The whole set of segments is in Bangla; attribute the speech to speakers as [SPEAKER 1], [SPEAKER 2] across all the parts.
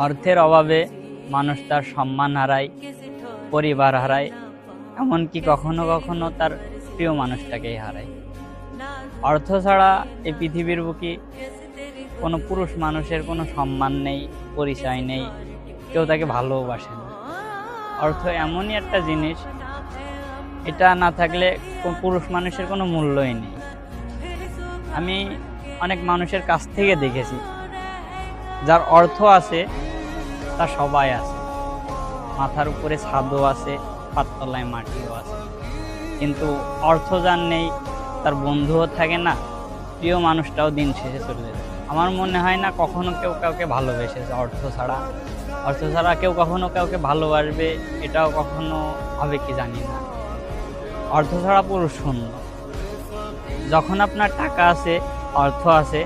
[SPEAKER 1] অর্থের অভাবে মানুষ তার সম্মান হারায়, পরিবার হারায়, এমনকি কখনো কখনো তার প্রিয় মানুষটাকেই হারায়। অর্থ ছাড়া এই পৃথিবীর বুকে কোনো পুরুষ মানুষের কোনো সম্মান নেই, পরিচয় নেই, কেউ তাকে ভালোবাসে না। অর্থ এমনই একটা জিনিস, এটা না থাকলে পুরুষ মানুষের কোনো মূল্যই নেই। আমি অনেক মানুষের কাছ থেকে দেখেছি, যার অর্থ আছে তার সবাই আছে, মাথার উপরে ছাদও আছে, পাততলায় মাটিও আছে, কিন্তু অর্থ যার নেই, তার বন্ধুও থাকে না, প্রিয় মানুষটাও দিন শেষে চলে যায়। আমার মনে হয় না কখনো কেউ কাউকে ভালোবেসেছে অর্থ ছাড়া। অর্থ ছাড়া কেউ কখনো কাউকে ভালোবাসবে, এটাও কখনো হবে কি জানি না। অর্থ ছাড়া পুরুষ শূন্য। যখন আপনার টাকা আছে, অর্থ আছে,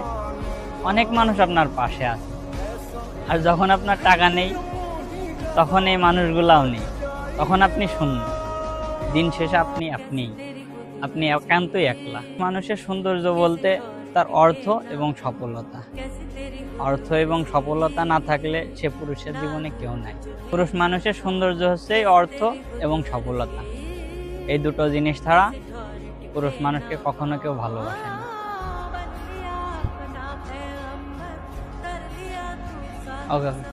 [SPEAKER 1] অনেক মানুষ আপনার পাশে আছে, আর যখন আপনার টাকা নেই, তখন এই মানুষগুলাও নেই, তখন আপনি শূন্য। দিন শেষে আপনি একান্তই একলা। মানুষের সৌন্দর্য বলতে তার অর্থ এবং সফলতা। অর্থ এবং সফলতা না থাকলে সে পুরুষের জীবনে কেউ নাই। পুরুষ মানুষের সৌন্দর্য হচ্ছে অর্থ এবং সফলতা। এই দুটো জিনিস ছাড়া পুরুষ মানুষকে কখনো কেউ ভালোবাসে না। ওকে।